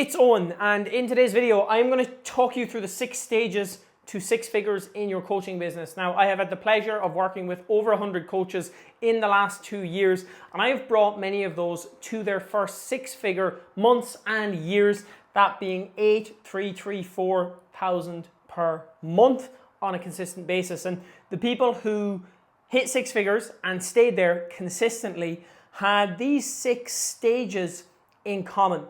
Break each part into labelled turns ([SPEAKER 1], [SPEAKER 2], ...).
[SPEAKER 1] It's Owen, and in today's video I'm going to talk you through the 6 stages to 6 figures in your coaching business. Now, I have had the pleasure of working with over 100 coaches in the last 2 years, and I have brought many of those to their first 6-figure months and years, that being 8,334,000 per month on a consistent basis. And the people who hit 6 figures and stayed there consistently had these 6 stages in common.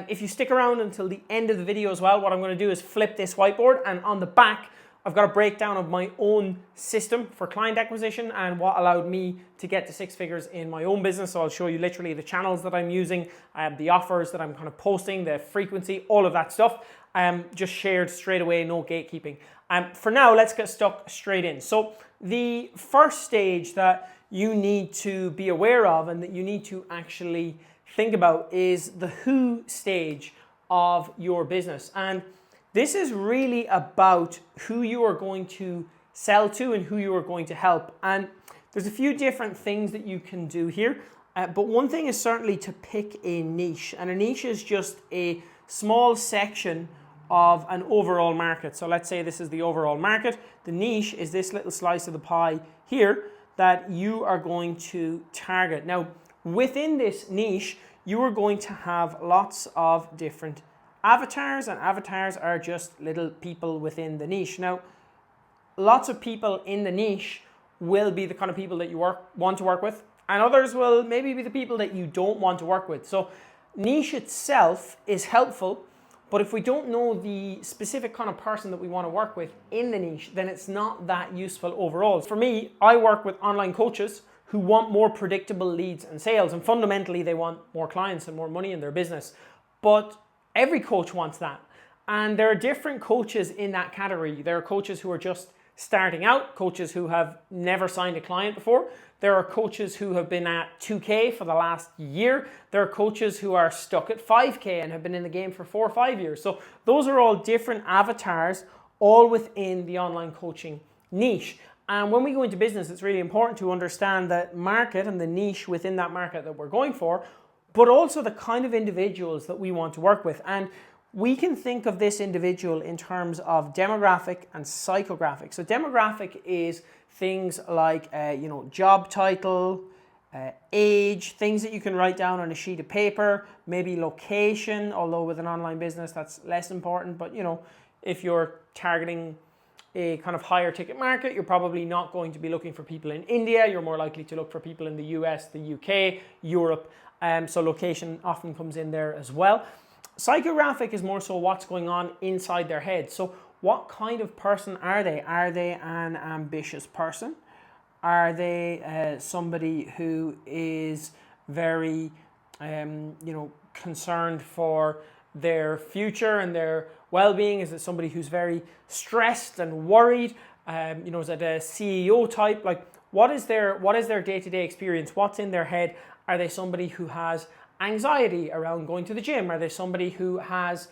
[SPEAKER 1] If you stick around until the end of the video as well, what I'm going to do is flip this whiteboard, and on the back I've got a breakdown of my own system for client acquisition and what allowed me to get to 6 figures in my own business. So I'll show you literally the channels that I'm using, the offers that I'm kind of posting, the frequency, all of that stuff. Just shared straight away, no gatekeeping. For now, let's get stuck straight in. So the first stage that you need to be aware of and that you need to actually think about is the who stage of your business. And this is really about who you are going to sell to and who you are going to help. And there's a few different things that you can do here. But one thing is certainly to pick a niche. And a niche is just a small section of an overall market. So let's say this is the overall market. The niche is this little slice of the pie here that you are going to target. Now, within this niche, you are going to have lots of different avatars, and avatars are just little people within the niche. Now, lots of people in the niche will be the kind of people that you want to work with, and others will maybe be the people that you don't want to work with. So niche itself is helpful, but if we don't know the specific kind of person that we want to work with in the niche, then it's not that useful overall. For me, I work with online coaches who want more predictable leads and sales, and fundamentally they want more clients and more money in their business. But every coach wants that, and there are different coaches in that category. There are coaches who are just starting out, coaches who have never signed a client before. There are coaches who have been at 2K for the last year. There are coaches who are stuck at 5K and have been in the game for 4 or 5 years. So those are all different avatars, all within the online coaching niche. And when we go into business, it's really important to understand the market and the niche within that market that we're going for, but also the kind of individuals that we want to work with. And we can think of this individual in terms of demographic and psychographic. So demographic is things like, job title, age, things that you can write down on a sheet of paper, maybe location, although with an online business that's less important. But if you're targeting a kind of higher ticket market, you're probably not going to be looking for people in India. You're more likely to look for people in the US, the UK, Europe. So location often comes in there as well. Psychographic is more so what's going on inside their head. So what kind of person are they? Are they an ambitious person? Are they somebody who is very, concerned for their future and their well-being? Is it somebody who's very stressed and worried? Is it a CEO type? Like, what is their day-to-day experience? What's in their head? Are they somebody who has anxiety around going to the gym? Are they somebody who has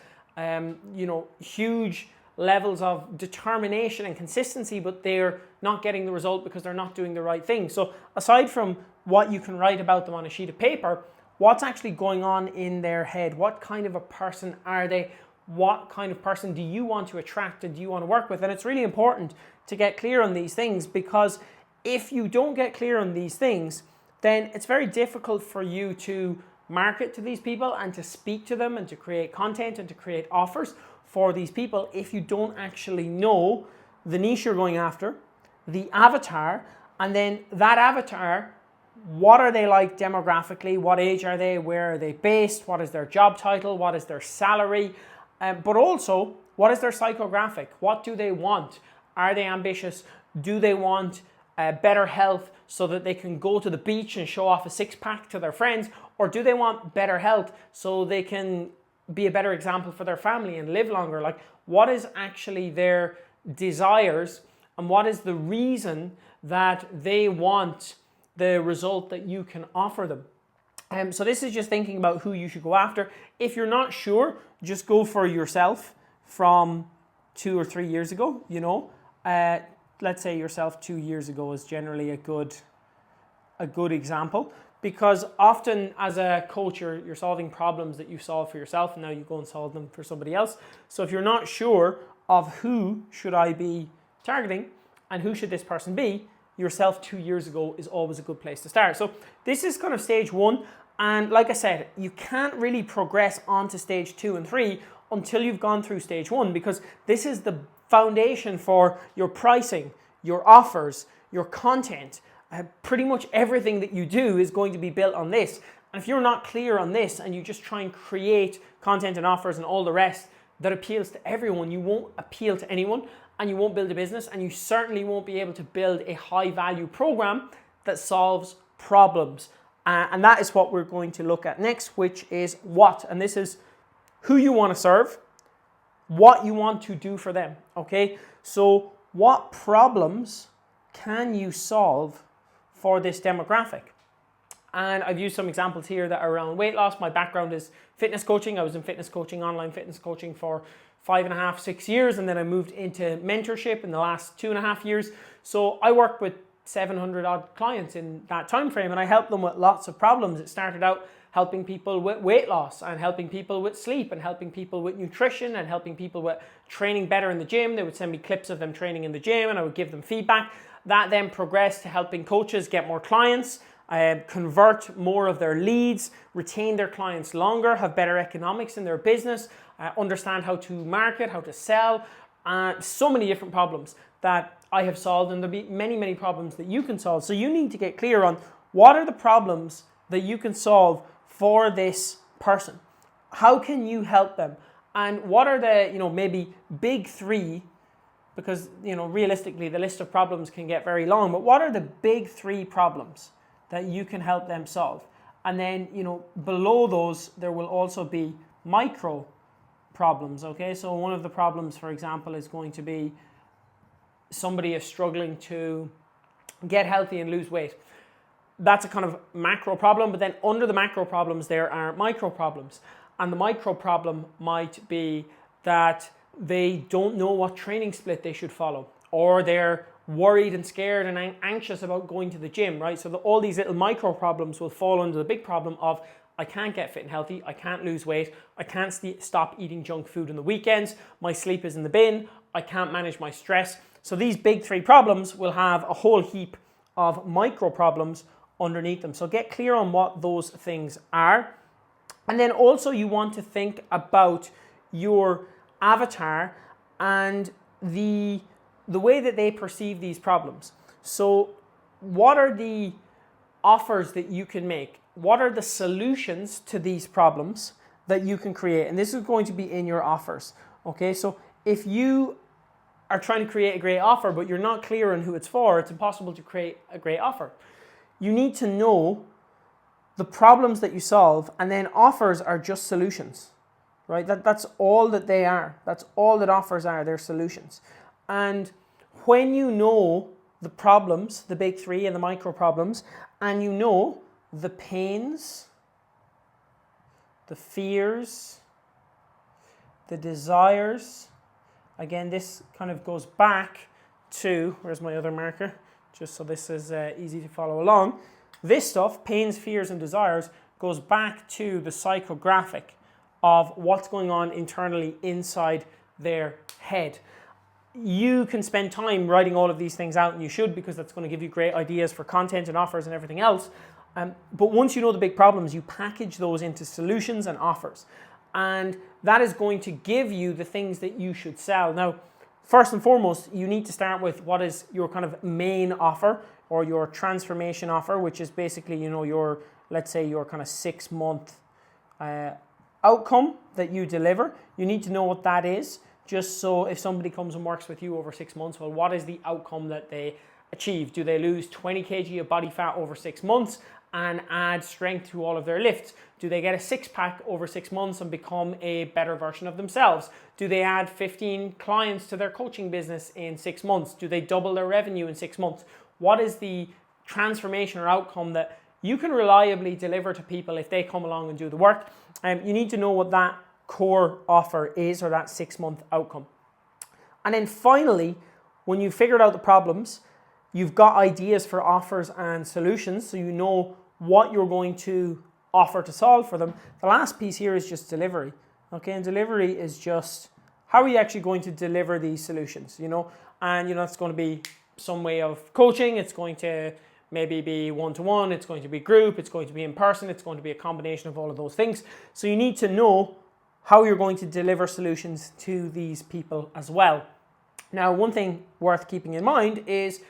[SPEAKER 1] huge levels of determination and consistency, but they're not getting the result because they're not doing the right thing? So aside from what you can write about them on a sheet of paper, what's actually going on in their head? What kind of a person are they? What kind of person do you want to attract and do you want to work with? And it's really important to get clear on these things, because if you don't get clear on these things, then it's very difficult for you to market to these people and to speak to them and to create content and to create offers for these people if you don't actually know the niche you're going after, the avatar, and then that avatar, what are they like demographically? What age are they? Where are they based? What is their job title? What is their salary? But also, what is their psychographic? What do they want? Are they ambitious? Do they want better health so that they can go to the beach and show off a 6-pack to their friends? Or do they want better health so they can be a better example for their family and live longer? Like, what is actually their desires, and what is the reason that they want the result that you can offer them? So this is just thinking about who you should go after. If you're not sure, just go for yourself from 2 or 3 years ago. Let's say yourself 2 years ago is generally a good example. because often as a coach, you're solving problems that you solve for yourself, and now you go and solve them for somebody else. So if you're not sure of who should I be targeting and who should this person be, yourself 2 years ago is always a good place to start. So this is kind of stage 1. And like I said, you can't really progress on to stage 2 and 3 until you've gone through stage 1, because this is the foundation for your pricing, your offers, your content. Pretty much everything that you do is going to be built on this. And if you're not clear on this and you just try and create content and offers and all the rest that appeals to everyone, you won't appeal to anyone, and you won't build a business, and you certainly won't be able to build a high value program that solves problems. And that is what we're going to look at next, which is what. And this is who you want to serve, what you want to do for them, okay? So what problems can you solve for this demographic? And I've used some examples here that are around weight loss. My background is fitness coaching. I was in fitness coaching, online fitness coaching for 5.5, 6 years, and then I moved into mentorship in the last 2.5 years. So I worked with 700 odd clients in that time frame, and I helped them with lots of problems. It started out helping people with weight loss, and helping people with sleep, and helping people with nutrition, and helping people with training better in the gym. They would send me clips of them training in the gym, and I would give them feedback. That then progressed to helping coaches get more clients, convert more of their leads, retain their clients longer, have better economics in their business, understand how to market, how to sell, so many different problems that I have solved, and there'll be many, many problems that you can solve. So you need to get clear on what are the problems that you can solve for this person. How can you help them? And what are the, maybe big 3, because, realistically the list of problems can get very long, but what are the big 3 problems that you can help them solve? And then, below those, there will also be micro problems, okay? So one of the problems, for example, is going to be somebody is struggling to get healthy and lose weight. That's a kind of macro problem, but then under the macro problems, there are micro problems. And the micro problem might be that they don't know what training split they should follow, or they're worried and scared and anxious about going to the gym, right? So all these little micro problems will fall under the big problem of, I can't get fit and healthy, I can't lose weight, I can't stop eating junk food on the weekends, my sleep is in the bin, I can't manage my stress. So these big 3 problems will have a whole heap of micro problems underneath them. So get clear on what those things are. And then also you want to think about your avatar and the way that they perceive these problems. So what are the offers that you can make? What are the solutions to these problems that you can create? And this is going to be in your offers, okay? So if you are trying to create a great offer, but you're not clear on who it's for, it's impossible to create a great offer. You need to know the problems that you solve, and then offers are just solutions, right? That's all that they are. That's all that offers are, they're solutions. And when you know the problems, the big 3 and the micro problems, and you know the pains, the fears, the desires, again, this kind of goes back to, where's my other marker? Just so this is easy to follow along. This stuff, pains, fears, and desires, goes back to the psychographic of what's going on internally inside their head. You can spend time writing all of these things out, and you should, because that's going to give you great ideas for content and offers and everything else. But once you know the big problems, you package those into solutions and offers. And that is going to give you the things that you should sell. Now, first and foremost, you need to start with what is your kind of main offer, or your transformation offer, which is basically, your, let's say, your kind of 6-month outcome that you deliver. You need to know what that is, just so if somebody comes and works with you over 6 months, well, what is the outcome that they achieve? Do they lose 20 kg of body fat over 6 months and add strength to all of their lifts? Do they get a 6-pack over 6 months and become a better version of themselves? Do they add 15 clients to their coaching business in 6 months? Do they double their revenue in 6 months? What is the transformation or outcome that you can reliably deliver to people if they come along and do the work? You need to know what that core offer is, or that 6-month outcome. And then finally, when you've figured out the problems, you've got ideas for offers and solutions, so you know what you're going to offer to solve for them. The last piece here is just delivery. Okay, and delivery is just how are you actually going to deliver these solutions, And, it's going to be some way of coaching. It's going to maybe be one-to-one. It's going to be group. It's going to be in person. It's going to be a combination of all of those things. So you need to know how you're going to deliver solutions to these people as well. Now, one thing worth keeping in mind is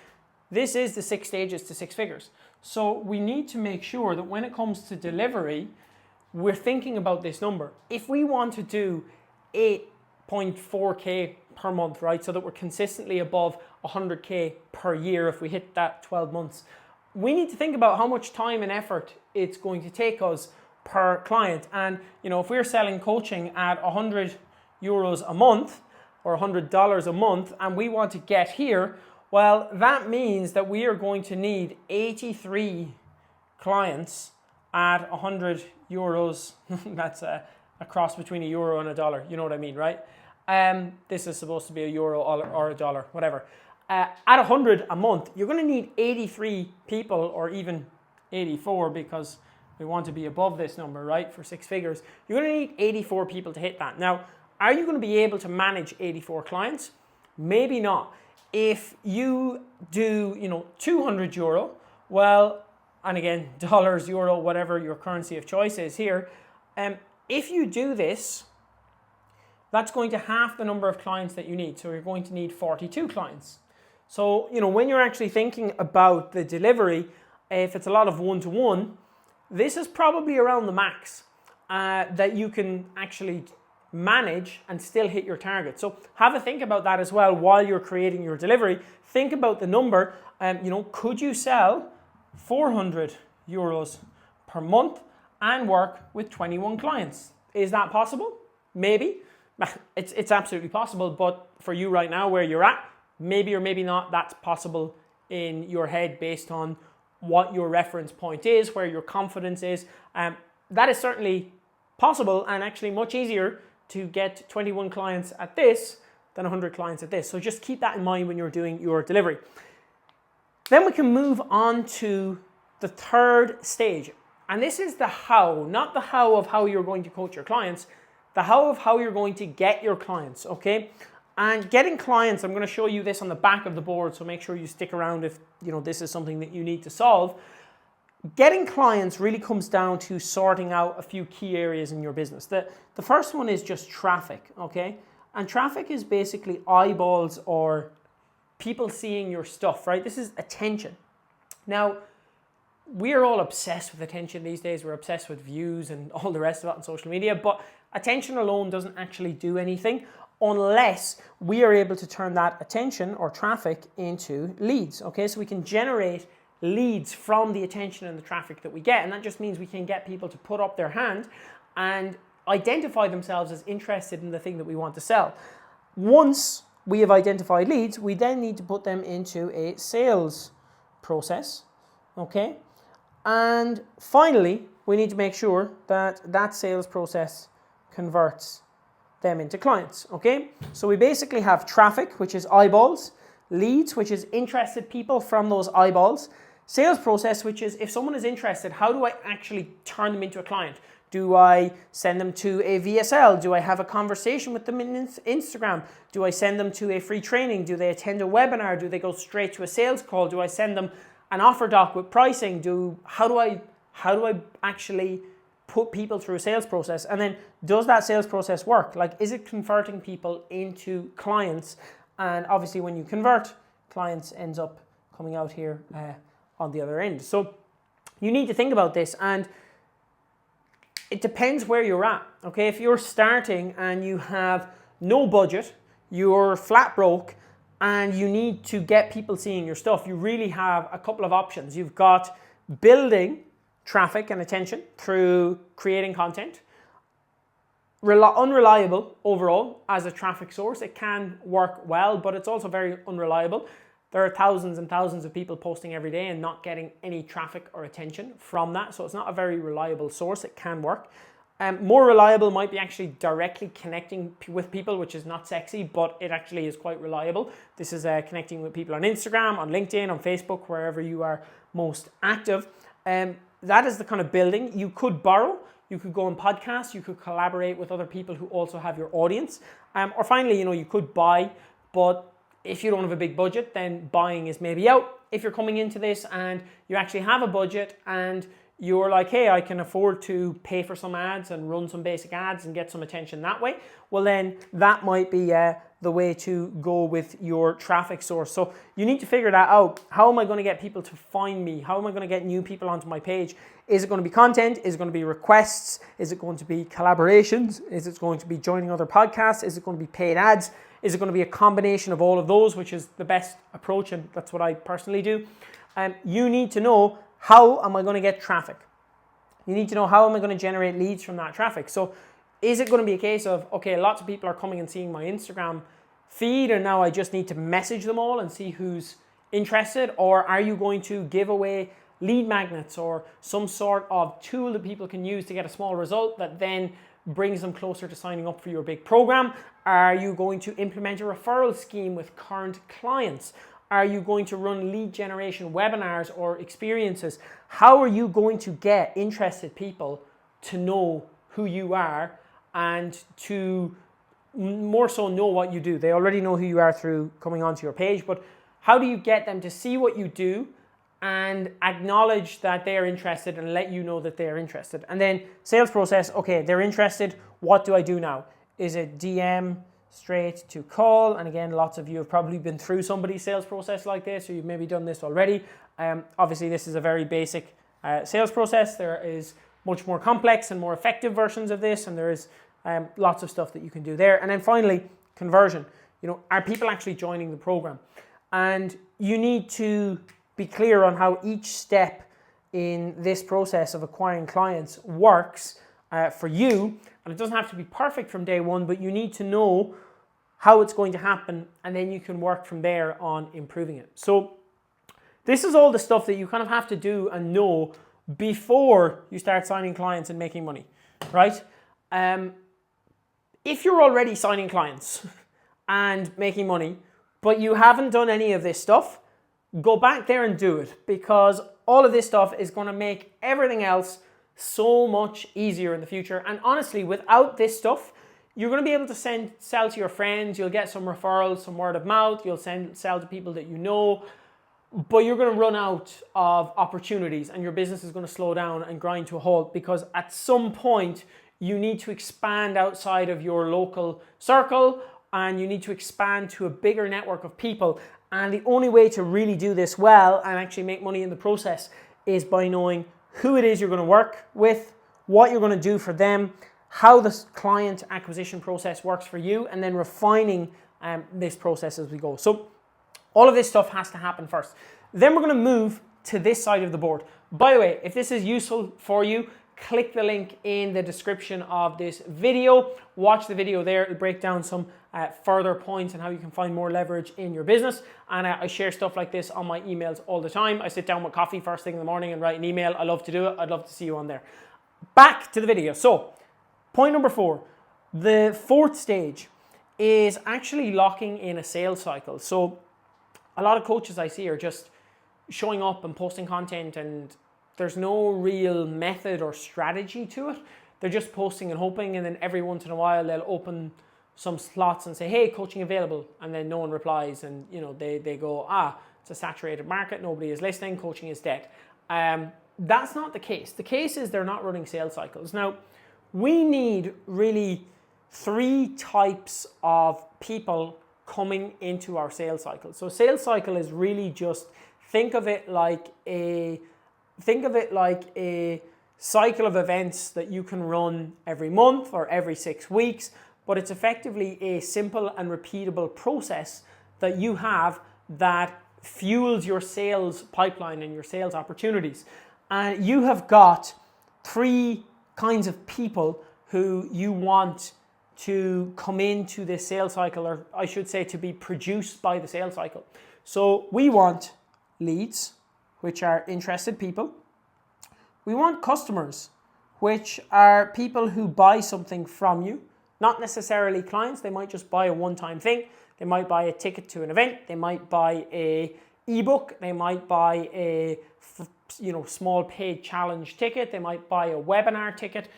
[SPEAKER 1] this is the 6 stages to 6 figures. So we need to make sure that when it comes to delivery, we're thinking about this number. If we want to do 8.4K per month, right, so that we're consistently above 100K per year if we hit that 12 months, we need to think about how much time and effort it's going to take us per client. And, if we're selling coaching at 100 euros a month or $100 a month and we want to get here, well, that means that we are going to need 83 clients at 100 euros. That's a cross between a euro and a dollar. You know what I mean, right? This is supposed to be a euro or a dollar, whatever. At 100 a month, you're going to need 83 people, or even 84 because we want to be above this number, right, for 6 figures. You're going to need 84 people to hit that. Now, are you going to be able to manage 84 clients? Maybe not. If you do, 200 euro, well, and again, dollars, euro, whatever your currency of choice is here, if you do this, that's going to half the number of clients that you need. So you're going to need 42 clients. So, when you're actually thinking about the delivery, if it's a lot of one-to-one, this is probably around the max that you can actually manage and still hit your target. So have a think about that as well while you're creating your delivery. Think about the number. Could you sell 400 euros per month and work with 21 clients? Is that possible? Maybe. It's absolutely possible, but for you right now where you're at, maybe or maybe not, that's possible in your head based on what your reference point is, where your confidence is. That is certainly possible and actually much easier to get 21 clients at this than 100 clients at this. So just keep that in mind when you're doing your delivery. Then we can move on to the third stage. And this is the how, not the how of how you're going to coach your clients, the how of how you're going to get your clients, okay? And getting clients, I'm going to show you this on the back of the board, so make sure you stick around if this is something that you need to solve. Getting clients really comes down to sorting out a few key areas in your business. The first one is just traffic, okay? And traffic is basically eyeballs or people seeing your stuff, right? This is attention. Now, we are all obsessed with attention these days. We're obsessed with views and all the rest of it on social media, but attention alone doesn't actually do anything unless we are able to turn that attention or traffic into leads, okay? So we can generate leads from the attention and the traffic that we get, and that just means we can get people to put up their hand and identify themselves as interested in the thing that we want to sell. Once we have identified leads, we then need to put them into a sales process, okay? And finally, we need to make sure that that sales process converts them into clients, okay? So we basically have traffic, which is eyeballs, leads, which is interested people from those eyeballs, sales process, which is if someone is interested, how do I actually turn them into a client? Do I send them to a VSL? Do I have a conversation with them in Instagram? Do I send them to a free training? Do they attend a webinar? Do they go straight to a sales call? Do I send them an offer doc with pricing? How do I actually put people through a sales process? And then does that sales process work? Like, is it converting people into clients? And obviously when you convert, clients ends up coming out here on the other end. So you need to think about this, and it depends where you're at, okay? If you're starting and you have no budget, you're flat broke, and you need to get people seeing your stuff, you really have a couple of options. You've got building traffic and attention through creating content. Unreliable overall as a traffic source. It can work well, but it's also very unreliable. There are thousands and thousands of people posting every day and not getting any traffic or attention from that. So it's not a very reliable source. It can work. More reliable might be actually directly connecting with people, which is not sexy, but it actually is quite reliable. This is connecting with people on Instagram, on LinkedIn, on Facebook, wherever you are most active. that is the kind of building. You could borrow, you could go on podcasts, you could collaborate with other people who also have your audience. Or finally, you could buy, but if you don't have a big budget, then buying is maybe out. If you're coming into this and you actually have a budget and you're like, hey, I can afford to pay for some ads and run some basic ads and get some attention that way, well then that might be the way to go with your traffic source. So you need to figure that out. How am I going to get people to find me? How am I going to get new people onto my page? Is it going to be content? Is it going to be requests? Is it going to be collaborations? Is it going to be joining other podcasts? Is it going to be paid ads? Is it going to be a combination of all of those, which is the best approach, and that's what I personally do. You need to know, how am I going to get traffic? You need to know, how am I going to generate leads from that traffic? So is it going to be a case of, okay, lots of people are coming and seeing my Instagram feed and now I just need to message them all and see who's interested? Or are you going to give away lead magnets or some sort of tool that people can use to get a small result that then brings them closer to signing up for your big program? Are you going to implement a referral scheme with current clients? Are you going to run lead generation webinars or experiences? How are you going to get interested people to know who you are and to more so know what you do? They already know who you are through coming onto your page, but how do you get them to see what you do and acknowledge that they are interested and let you know that they are interested? And then sales process, okay, they're interested. What do I do now? Is it DM, straight to call? And again, lots of you have probably been through somebody's sales process like this, or you've maybe done this already. Obviously, this is a very basic sales process. There is much more complex and more effective versions of this, and there is lots of stuff that you can do there. And then finally, conversion. Are people actually joining the program? And you need to be clear on how each step in this process of acquiring clients works for you. And it doesn't have to be perfect from day one, but you need to know how it's going to happen, and then you can work from there on improving it. So this is all the stuff that you kind of have to do and know before you start signing clients and making money, right? If you're already signing clients and making money, but you haven't done any of this stuff, go back there and do it, because all of this stuff is going to make everything else so much easier in the future. And honestly, without this stuff, you're going to be able to sell to your friends, you'll get some referrals, some word of mouth, you'll sell to people that you know, but you're going to run out of opportunities and your business is going to slow down and grind to a halt, because at some point you need to expand outside of your local circle and you need to expand to a bigger network of people. And the only way to really do this well and actually make money in the process is by knowing who it is you're going to work with, what you're going to do for them, how the client acquisition process works for you, and then refining this process as we go. So all of this stuff has to happen first. Then we're going to move to this side of the board. By the way, if this is useful for you, click the link in the description of this video. Watch the video there. It'll break down some further points and how you can find more leverage in your business. And I share stuff like this on my emails all the time. I sit down with coffee first thing in the morning and write an email. I love to do it. I'd love to see you on there. Back to the video. So point number 4, the fourth stage is actually locking in a sales cycle. So a lot of coaches I see are just showing up and posting content, and there's no real method or strategy to it. They're just posting and hoping, and then every once in a while they'll open some slots and say, hey, coaching available, and then no one replies, and they go, it's a saturated market, nobody is listening, coaching is dead. That's not the case. The case is they're not running sales cycles. Now, we need really 3 types of people coming into our sales cycle. So sales cycle is really just, think of it like a cycle of events that you can run every month or every 6 weeks, but it's effectively a simple and repeatable process that you have that fuels your sales pipeline and your sales opportunities. And you have got 3 kinds of people who you want to come into this sales cycle, or I should say to be produced by the sales cycle. So we want leads, which are interested people. We want customers, which are people who buy something from you, not necessarily clients. They might just buy a one-time thing. They might buy a ticket to an event. They might buy a ebook, they might buy a small paid challenge ticket, they might buy a webinar ticket.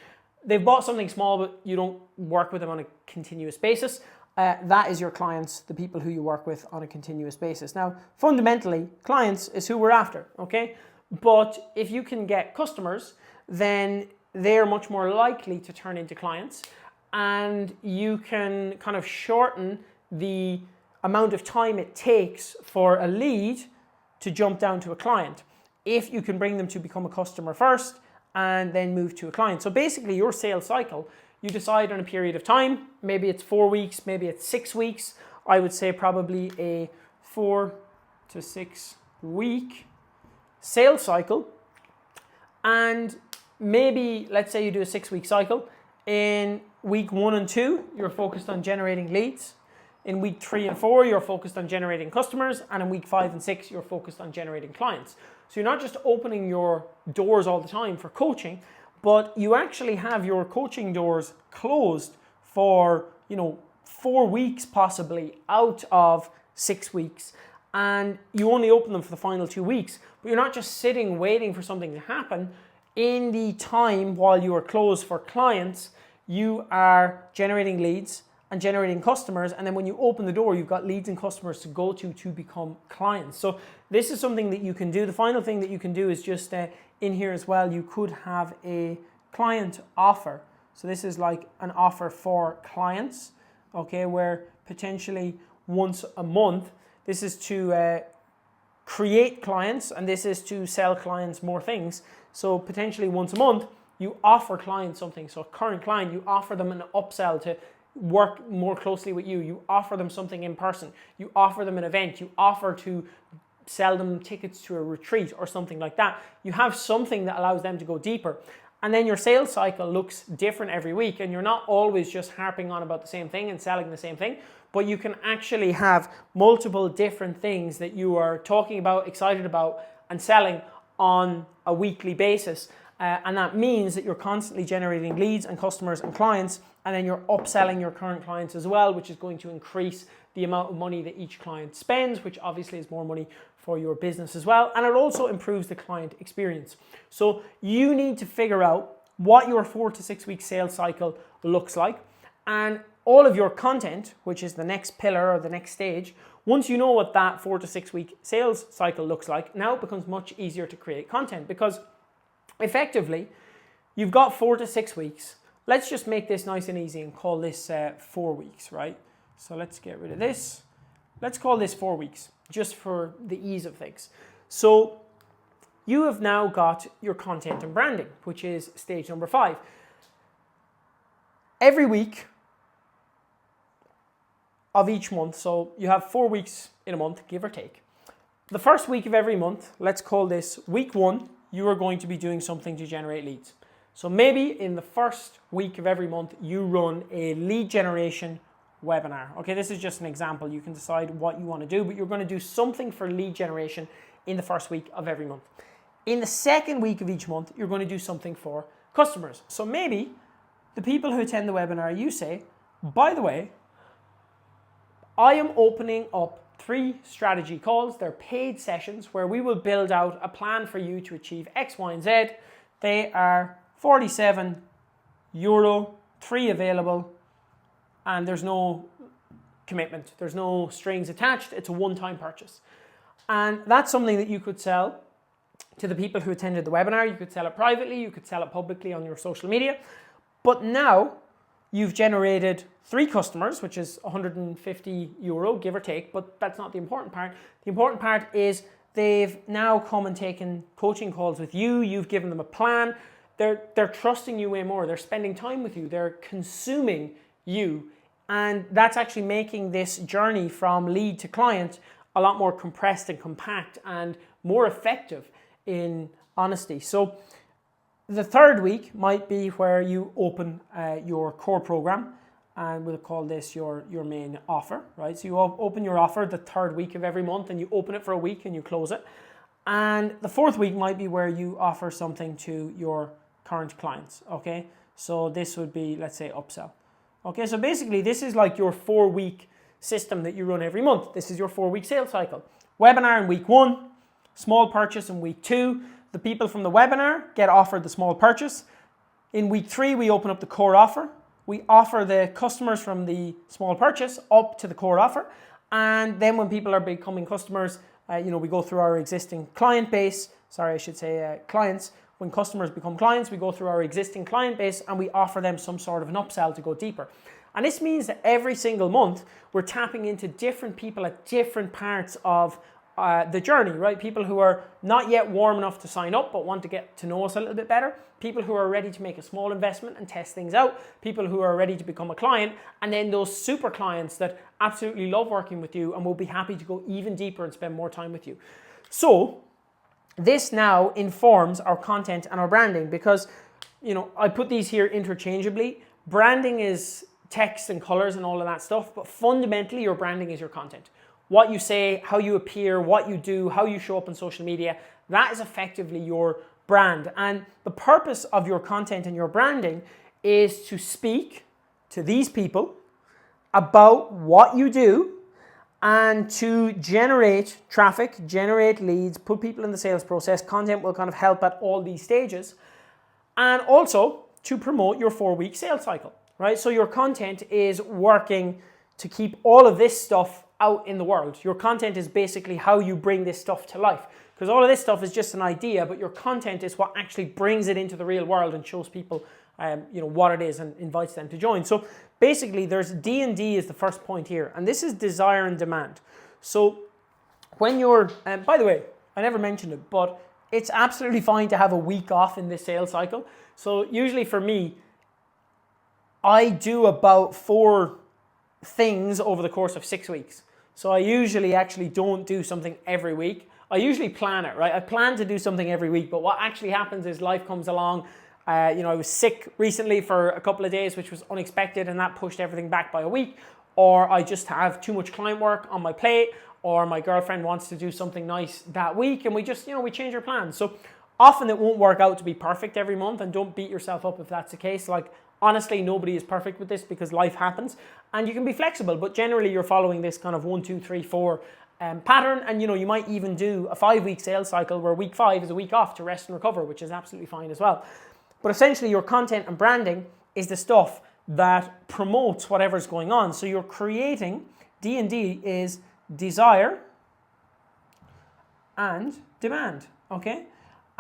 [SPEAKER 1] They've bought something small, but you don't work with them on a continuous basis. That is your clients, the people who you work with on a continuous basis. Now, fundamentally, clients is who we're after, okay? But if you can get customers, then they're much more likely to turn into clients, and you can kind of shorten the amount of time it takes for a lead to jump down to a client if you can bring them to become a customer first and then move to a client. So basically your sales cycle, you decide on a period of time, maybe it's 4 weeks, maybe it's 6 weeks. I would say probably a 4 to 6 week sales cycle. And maybe, let's say you do a 6-week cycle. In week 1 and 2, you're focused on generating leads. In week 3 and 4, you're focused on generating customers. And in week 5 and 6, you're focused on generating clients. So you're not just opening your doors all the time for coaching, but you actually have your coaching doors closed for, 4 weeks possibly out of 6 weeks. And you only open them for the final 2 weeks. But you're not just sitting waiting for something to happen. In the time while you are closed for clients, you are generating leads and generating customers, and then when you open the door, you've got leads and customers to go to become clients. So this is something that you can do. The final thing that you can do is just in here as well, you could have a client offer. So this is like an offer for clients, okay, where potentially once a month, this is to create clients, and this is to sell clients more things. So potentially once a month, you offer clients something. So a current client, you offer them an upsell to work more closely with you. You offer them something in person. You offer them an event. You offer to sell them tickets to a retreat or something like that. You have something that allows them to go deeper. And then your sales cycle looks different every week, and you're not always just harping on about the same thing and selling the same thing, but you can actually have multiple different things that you are talking about, excited about, and selling on a weekly basis. And that means that you're constantly generating leads and customers and clients, and then you're upselling your current clients as well, which is going to increase the amount of money that each client spends, which obviously is more money for your business as well. And it also improves the client experience. So you need to figure out what your 4 to 6 week sales cycle looks like. And all of your content, which is the next pillar or the next stage, once you know what that 4 to 6 week sales cycle looks like, now it becomes much easier to create content, because effectively, you've got 4 to 6 weeks. Let's just make this nice and easy and call this 4 weeks, right? So let's get rid of this. Let's call this 4 weeks, just for the ease of things. So you have now got your content and branding, which is stage number 5. Every week of each month, so you have 4 weeks in a month, give or take. The first week of every month, let's call this week 1, you are going to be doing something to generate leads. So maybe in the first week of every month, you run a lead generation webinar. Okay, this is just an example. You can decide what you want to do, but you're going to do something for lead generation in the first week of every month. In the second week of each month, you're going to do something for customers. So maybe the people who attend the webinar, you say, by the way, I am opening up 3 strategy calls. They're paid sessions where we will build out a plan for you to achieve X, Y, and Z. They are €47, 3 available, and there's no commitment. There's no strings attached. It's a one-time purchase. And that's something that you could sell to the people who attended the webinar. You could sell it privately. You could sell it publicly on your social media. But now you've generated 3 customers, which is €150, give or take, but that's not the important part. The important part is they've now come and taken coaching calls with you. You've given them a plan. They're trusting you way more. They're spending time with you. They're consuming you. And that's actually making this journey from lead to client a lot more compressed and compact and more effective, in honesty. So the third week might be where you open your core program, and we'll call this your main offer, right? So you open your offer the third week of every month, and you open it for a week and you close it. And the fourth week might be where you offer something to your current clients, okay? So this would be, let's say, upsell. Okay, so basically this is like your 4 week system that you run every month. This is your 4 week sales cycle. webinar in week 1, small purchase in week 2. The people from the webinar get offered the small purchase. In week 3, we open up the core offer. We offer the customers from the small purchase up to the core offer. And then when people are becoming customers, we go through our existing client base. Clients. When customers become clients, we go through our existing client base and we offer them some sort of an upsell to go deeper. And this means that every single month, we're tapping into different people at different parts of the journey, right? People who are not yet warm enough to sign up but want to get to know us a little bit better. People who are ready to make a small investment and test things out. People who are ready to become a client. And then those super clients that absolutely love working with you and will be happy to go even deeper and spend more time with you. So this now informs our content and our branding because, I put these here interchangeably. Branding is text and colors and all of that stuff, but fundamentally your branding is your content. What you say, how you appear, what you do, how you show up on social media, that is effectively your brand. And the purpose of your content and your branding is to speak to these people about what you do and to generate traffic, generate leads, put people in the sales process. Content will kind of help at all these stages. And also to promote your 4-week sales cycle, right? So your content is working to keep all of this stuff out in the world. Your content is basically how you bring this stuff to life, because all of this stuff is just an idea, but your content is what actually brings it into the real world and shows people what it is and invites them to join. So basically there's D&D is the first point here, and this is desire and demand. So when you're, by the way, I never mentioned it, but it's absolutely fine to have a week off in this sales cycle. So usually for me, I do about 4 things over the course of 6 weeks. So I usually actually don't do something every week. I usually plan it, right? I plan to do something every week, but what actually happens is life comes along. I was sick recently for a couple of days, which was unexpected, and that pushed everything back by a week. Or I just have too much client work on my plate, or my girlfriend wants to do something nice that week, and we just, we change our plans. So often it won't work out to be perfect every month, and don't beat yourself up if that's the case. Honestly, nobody is perfect with this because life happens and you can be flexible, but generally you're following this kind of 1, 2, 3, 4 pattern. And you might even do a 5-week sales cycle where week 5 is a week off to rest and recover, which is absolutely fine as well. But essentially your content and branding is the stuff that promotes whatever's going on. So you're creating, D&D is desire and demand, okay?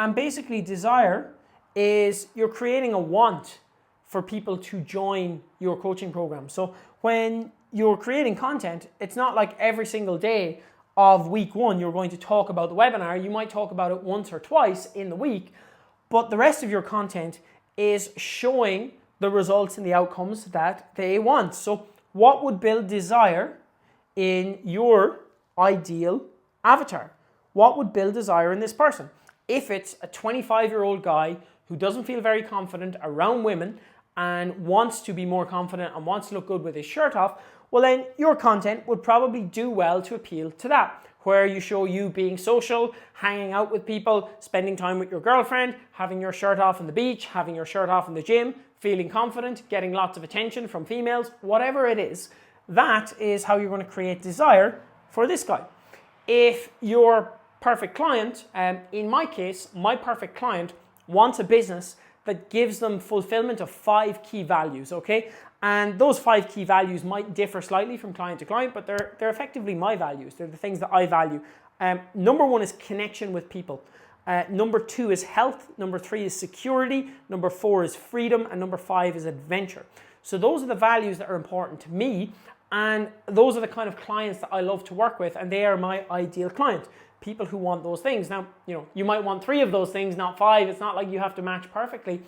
[SPEAKER 1] And basically desire is you're creating a want for people to join your coaching program. So when you're creating content, it's not like every single day of week 1 you're going to talk about the webinar. You might talk about it once or twice in the week, but the rest of your content is showing the results and the outcomes that they want. So what would build desire in your ideal avatar? What would build desire in this person? If it's a 25-year-old guy who doesn't feel very confident around women and wants to be more confident and wants to look good with his shirt off, well then your content would probably do well to appeal to that, where you show you being social, hanging out with people, spending time with your girlfriend, having your shirt off on the beach, having your shirt off in the gym, feeling confident, getting lots of attention from females, whatever it is. That is how you're going to create desire for this guy. If your perfect client, in my case, my perfect client wants a business that gives them fulfillment of 5 key values, okay? And those 5 key values might differ slightly from client to client, but they're effectively my values. They're the things that I value. Number 1 is connection with people. Number 2 is health. Number 3 is security. Number 4 is freedom. And number 5 is adventure. So those are the values that are important to me. And those are the kind of clients that I love to work with. And they are my ideal client. People who want those things. Now, you might want 3 of those things, not 5. It's not like you have to match perfectly.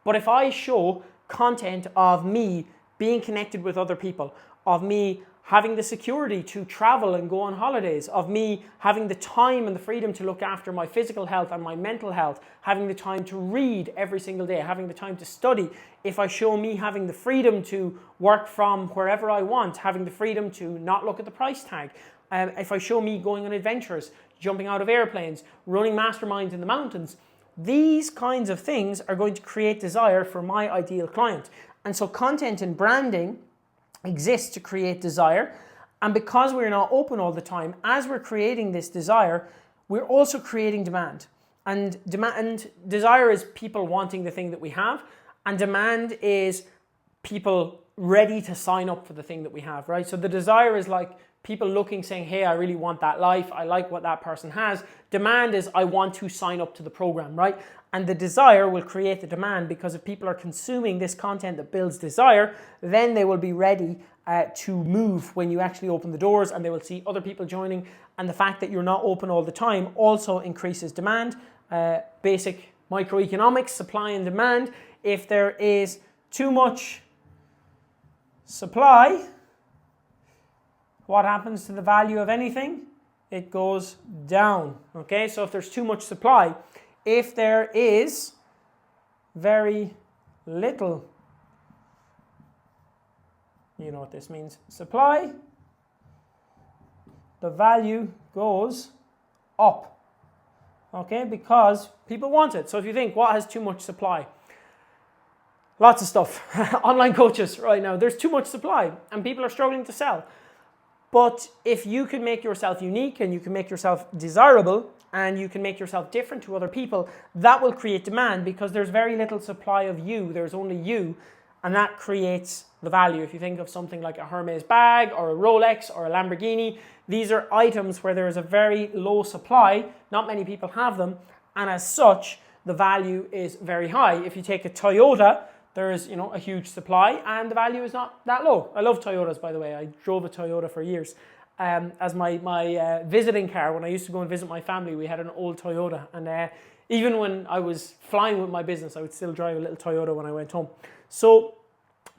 [SPEAKER 1] But if I show content of me being connected with other people, of me having the security to travel and go on holidays, of me having the time and the freedom to look after my physical health and my mental health, having the time to read every single day, having the time to study, if I show me having the freedom to work from wherever I want, having the freedom to not look at the price tag, if I show me going on adventures, jumping out of airplanes, running masterminds in the mountains, these kinds of things are going to create desire for my ideal client. And so content and branding exists to create desire. And because we're not open all the time, as we're creating this desire, we're also creating demand. And desire is people wanting the thing that we have, and demand is people ready to sign up for the thing that we have, right? So the desire is like people looking, saying, hey, I really want that life. I like what that person has. Demand is I want to sign up to the program, right? And the desire will create the demand, because if people are consuming this content that builds desire, then they will be ready to move when you actually open the doors, and they will see other people joining. And the fact that you're not open all the time also increases demand. Basic microeconomics, supply and demand. If there is too much supply, what happens to the value of anything? It goes down, okay? So if there's too much supply, if there is very little, you know what this means, supply, the value goes up, okay? Because people want it. So if you think, what has too much supply? Lots of stuff. Online coaches right now, there's too much supply and people are struggling to sell. But if you can make yourself unique and you can make yourself desirable and you can make yourself different to other people, that will create demand, because there's very little supply of you. There's only you, and that creates the value. If you think of something like a Hermes bag or a Rolex or a Lamborghini, these are items where there is a very low supply. Not many people have them, and as such, the value is very high. If you take a Toyota, there is, a huge supply and the value is not that low. I love Toyotas, by the way. I drove a Toyota for years. As my visiting car, when I used to go and visit my family, we had an old Toyota. And even when I was flying with my business, I would still drive a little Toyota when I went home. So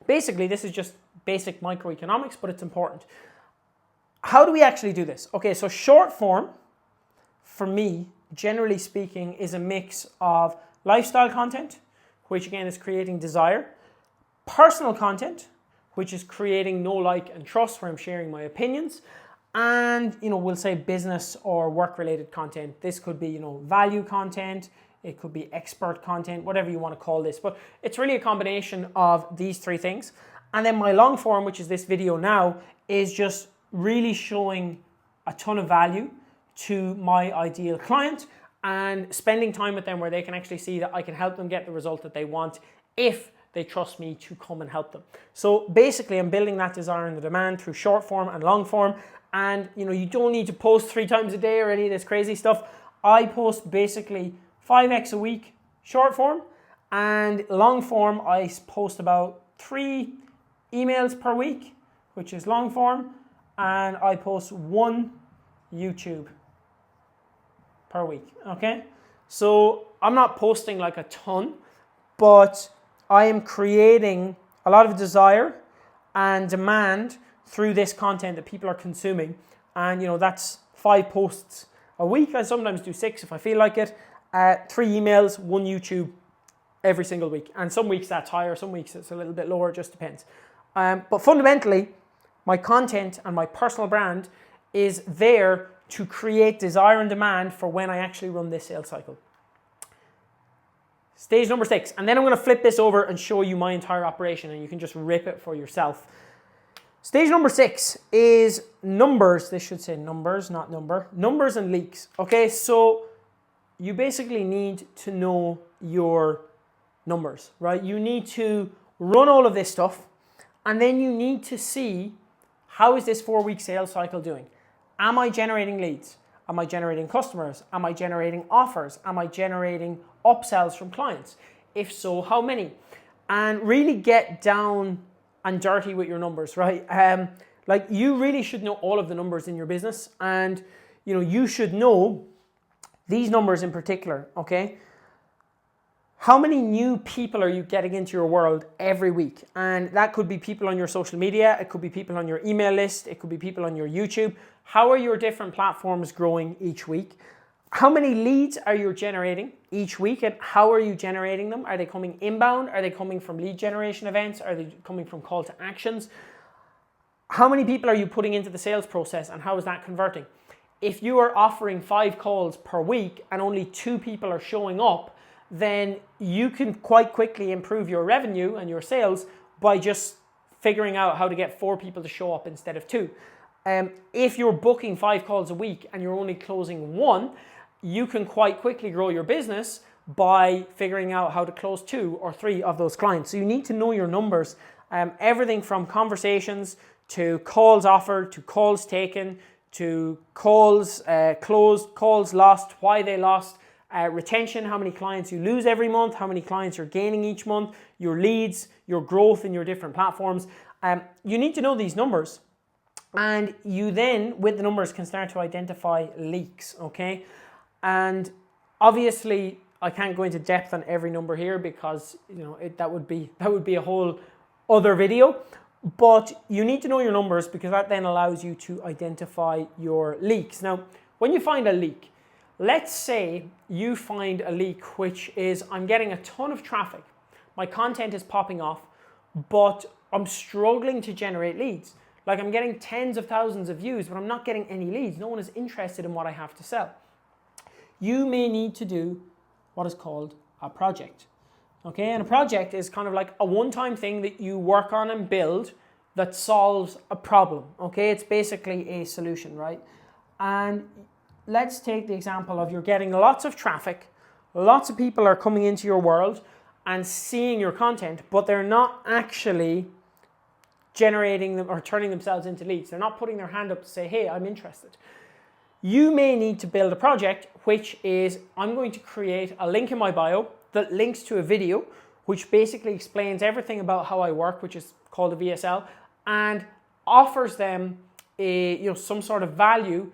[SPEAKER 1] basically, this is just basic microeconomics, but it's important. How do we actually do this? Okay, so short form, for me, generally speaking, is a mix of lifestyle content, which again is creating desire, personal content, which is creating know, like, and trust, where I'm sharing my opinions, and we'll say business or work-related content. This could be value content, it could be expert content, whatever you want to call this, but it's really a combination of these three things. And then my long form, which is this video now, is just really showing a ton of value to my ideal client and spending time with them where they can actually see that I can help them get the result that they want if they trust me to come and help them. So basically, I'm building that desire and the demand through short form and long form. And you don't need to post 3 times a day or any of this crazy stuff. I post basically 5x a week short form, and long form I post about 3 emails per week, which is long form, and I post 1 YouTube per week, okay? So I'm not posting like a ton, but I am creating a lot of desire and demand through this content that people are consuming. And that's 5 posts a week. I sometimes do 6 if I feel like it. 3 emails, 1 YouTube every single week. And some weeks that's higher, some weeks it's a little bit lower, it just depends. But fundamentally, my content and my personal brand is there to create desire and demand for when I actually run this sales cycle. Stage number 6, and then I'm going to flip this over and show you my entire operation, and you can just rip it for yourself. Stage number 6 is numbers. This should say numbers, not number. Numbers and leaks. Okay, so you basically need to know your numbers, right? You need to run all of this stuff, and then you need to see, how is this 4-week sales cycle doing? Am I generating leads? Am I generating customers? Am I generating offers? Am I generating upsells from clients? If so, how many? And really get down and dirty with your numbers, right? Like, you really should know all of the numbers in your business, and you should know these numbers in particular, okay? How many new people are you getting into your world every week? And that could be people on your social media, it could be people on your email list, it could be people on your YouTube. How are your different platforms growing each week? How many leads are you generating each week, and how are you generating them? Are they coming inbound? Are they coming from lead generation events? Are they coming from call to actions? How many people are you putting into the sales process, and how is that converting? If you are offering 5 calls per week and only 2 people are showing up, then you can quite quickly improve your revenue and your sales by just figuring out how to get 4 people to show up instead of 2. If you're booking 5 calls a week and you're only closing 1, you can quite quickly grow your business by figuring out how to close 2 or 3 of those clients. So you need to know your numbers. Everything from conversations to calls offered, to calls taken, to calls closed, calls lost, why they lost, retention, how many clients you lose every month, how many clients you're gaining each month, your leads, your growth in your different platforms. You need to know these numbers. And you then, with the numbers, can start to identify leaks, okay? And obviously, I can't go into depth on every number here because that would be a whole other video. But you need to know your numbers because that then allows you to identify your leaks. Now, when you find a leak, let's say you find a leak which is, I'm getting a ton of traffic, my content is popping off, but I'm struggling to generate leads. Like I'm getting tens of thousands of views, but I'm not getting any leads. No one is interested in what I have to sell. You may need to do what is called a project. Okay, and a project is kind of like a one-time thing that you work on and build that solves a problem. Okay, it's basically a solution, right? And let's take the example of you're getting lots of traffic, lots of people are coming into your world and seeing your content, but they're not actually generating them or turning themselves into leads. They're not putting their hand up to say, hey, I'm interested. You may need to build a project, which is, I'm going to create a link in my bio that links to a video, which basically explains everything about how I work, which is called a VSL, and offers them some sort of value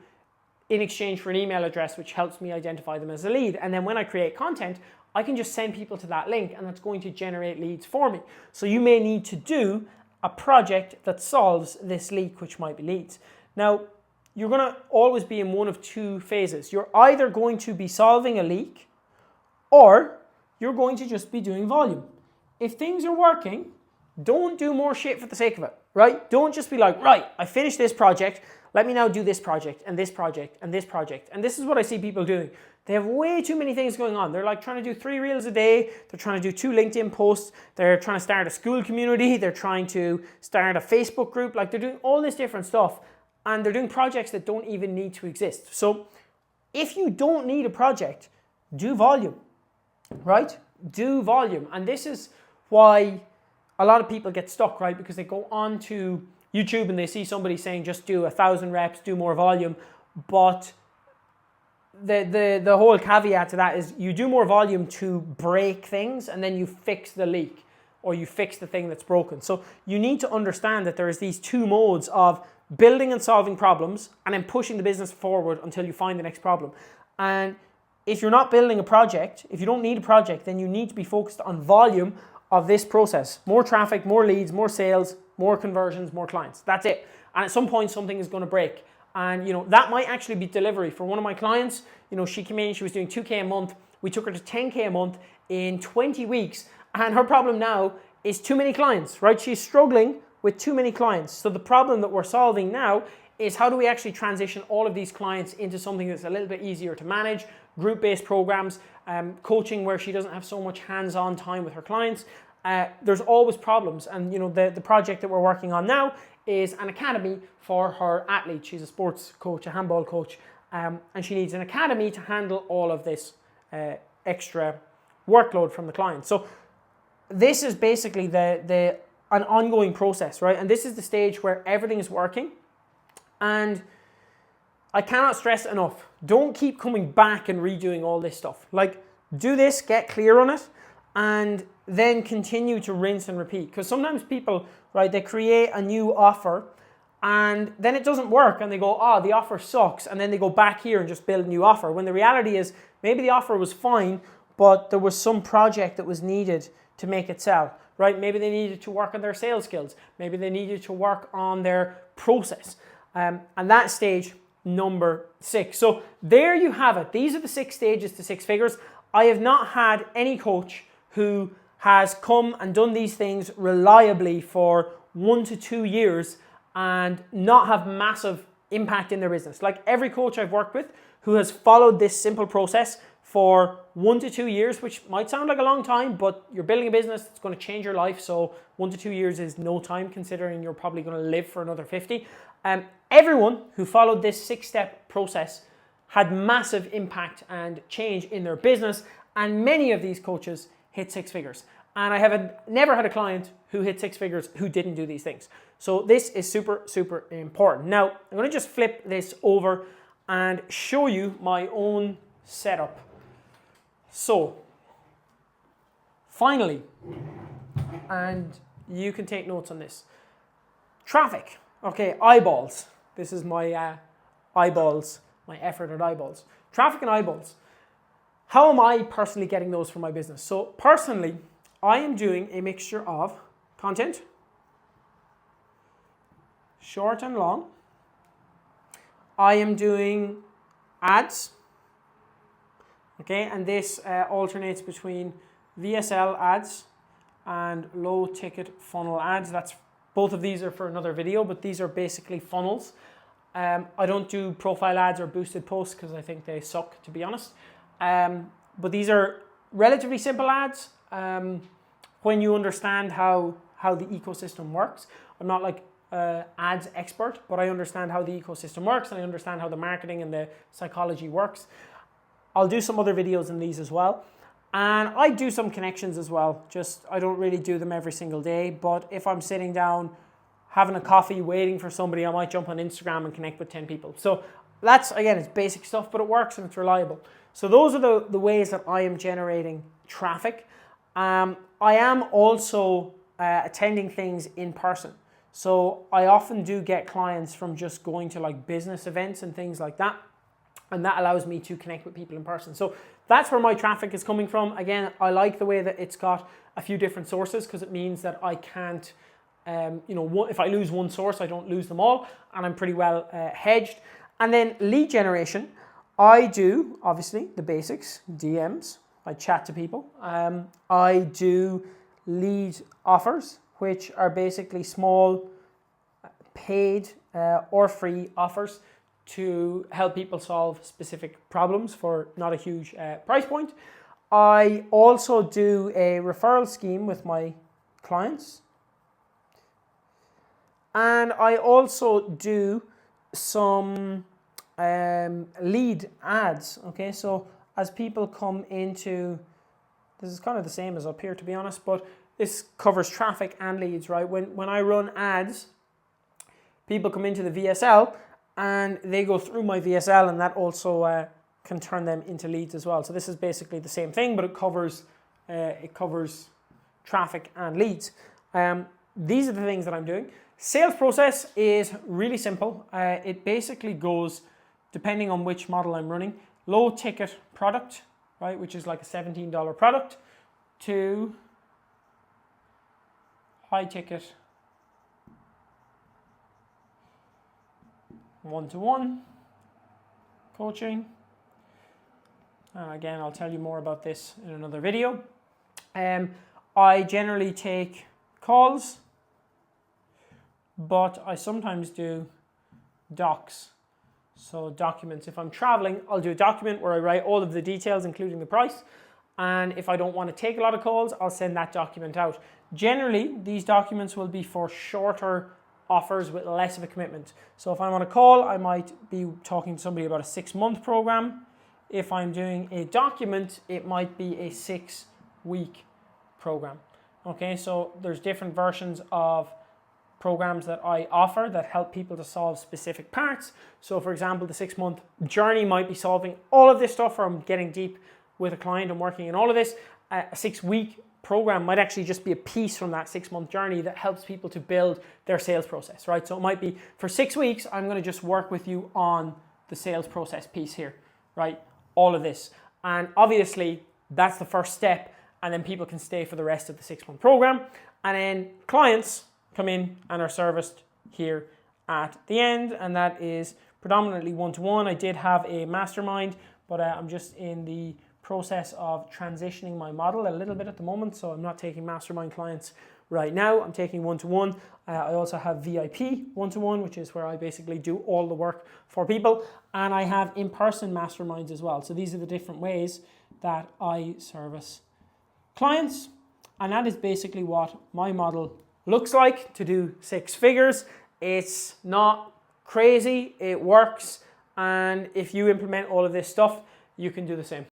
[SPEAKER 1] in exchange for an email address, which helps me identify them as a lead. And then when I create content, I can just send people to that link and that's going to generate leads for me. So you may need to do a project that solves this leak, which might be leads. Now, you're going to always be in one of 2 phases. You're either going to be solving a leak or you're going to just be doing volume. If things are working, don't do more shit for the sake of it, right? Don't just be like, right, I finished this project, let me now do this project and this project and this project. And this is what I see people doing. They have way too many things going on. They're like trying to do 3 reels a day. They're trying to do 2 LinkedIn posts. They're trying to start a school community. They're trying to start a Facebook group. Like they're doing all this different stuff and they're doing projects that don't even need to exist. So if you don't need a project, do volume, right? Do volume. And this is why a lot of people get stuck, right? Because they go on to YouTube and they see somebody saying just do 1,000 reps, do more volume, but the whole caveat to that is you do more volume to break things and then you fix the leak or you fix the thing that's broken. So you need to understand that there is these 2 modes of building and solving problems and then pushing the business forward until you find the next problem. And if you're not building a project, if you don't need a project, then you need to be focused on volume of this process. More traffic, more leads, more sales, more conversions, more clients. That's it. And at some point, something is going to break. And that might actually be delivery. For one of my clients, she came in, she was doing 2K a month. We took her to 10K a month in 20 weeks. And her problem now is too many clients, right? She's struggling with too many clients. So the problem that we're solving now is how do we actually transition all of these clients into something that's a little bit easier to manage, group-based programs, coaching where she doesn't have so much hands-on time with her clients. There's always problems. And the project that we're working on now is an academy for her athlete. She's a sports coach, a handball coach, and she needs an academy to handle all of this extra workload from the client. So this is basically an ongoing process, right? And this is the stage where everything is working. And I cannot stress enough, don't keep coming back and redoing all this stuff. Like, do this, get clear on it, and then continue to rinse and repeat. Because sometimes people, right, they create a new offer and then it doesn't work and they go, oh, the offer sucks. And then they go back here and just build a new offer. When the reality is maybe the offer was fine, but there was some project that was needed to make it sell, right? Maybe they needed to work on their sales skills. Maybe they needed to work on their process. And that stage, number 6. So there you have it. These are the 6 stages to 6 figures. I have not had any coach who has come and done these things reliably for 1 to 2 years and not have massive impact in their business. Like every coach I've worked with who has followed this simple process for 1 to 2 years, which might sound like a long time, but you're building a business that's going to change your life. So 1 to 2 years is no time, considering you're probably going to live for another 50. Everyone who followed this 6-step process had massive impact and change in their business, and many of these coaches hit 6 figures. And I have never had a client who hit 6 figures who didn't do these things. So this is super, super important. Now, I'm going to just flip this over and show you my own setup. So, finally, and you can take notes on this. Traffic. Okay, eyeballs. This is my eyeballs, my effort at eyeballs. Traffic and eyeballs. How am I personally getting those for my business? So personally, I am doing a mixture of content, short and long. I am doing ads. Okay, and this alternates between VSL ads and low ticket funnel ads. Both of these are for another video, but these are basically funnels. I don't do profile ads or boosted posts because I think they suck, to be honest. But these are relatively simple ads when you understand how the ecosystem works. I'm not like ads expert, but I understand how the ecosystem works and I understand how the marketing and the psychology works. I'll do some other videos in these as well. And I do some connections as well. Just, I don't really do them every single day, but if I'm sitting down having a coffee waiting for somebody, I might jump on Instagram and connect with 10 people. So that's, again, it's basic stuff, but it works and it's reliable. So those are the ways that I am generating traffic. I am also attending things in person. So I often do get clients from just going to like business events and things like that. And that allows me to connect with people in person. So that's where my traffic is coming from. Again, I like the way that it's got a few different sources because it means that I can't, if I lose one source, I don't lose them all. And I'm pretty well hedged. And then lead generation, I do, obviously, the basics, DMs. I chat to people. I do lead offers, which are basically small paid or free offers to help people solve specific problems for not a huge price point. I also do a referral scheme with my clients. And I also do some lead ads. Okay, so as people come into, this is kind of the same as up here, to be honest, but this covers traffic and leads, right? When I run ads, people come into the VSL and they go through my VSL, and that also can turn them into leads as well. So this is basically the same thing, but it covers traffic and leads. These are the things that I'm doing. Sales process is really simple. It basically goes, depending on which model I'm running, low ticket product, right, which is like a $17 product, to high ticket one-to-one coaching. Again, I'll tell you more about this in another video. I generally take calls, but I sometimes do docs. So documents. If I'm traveling, I'll do a document where I write all of the details, including the price. And if I don't want to take a lot of calls, I'll send that document out. Generally, these documents will be for shorter offers with less of a commitment. So if I'm on a call, I might be talking to somebody about a 6-month program. If I'm doing a document, it might be a 6-week program. Okay, so there's different versions of programs that I offer that help people to solve specific parts. So for example, the 6-month journey might be solving all of this stuff, or I'm getting deep with a client and working in all of this. A 6-week program might actually just be a piece from that 6-month journey that helps people to build their sales process, right? So it might be for 6 weeks, I'm going to just work with you on the sales process piece here, right? All of this. And obviously that's the first step, and then people can stay for the rest of the 6-month program. And then clients come in and are serviced here at the end, and that is predominantly one-to-one. I did have a mastermind, but I'm just in the process of transitioning my model a little bit at the moment, so I'm not taking mastermind clients right now. I'm taking one-to-one. I also have VIP one-to-one, which is where I basically do all the work for people, and I have in-person masterminds as well. So these are the different ways that I service clients. And that is basically what my model looks like to do 6 figures. It's not crazy, it works. And if you implement all of this stuff, you can do the same.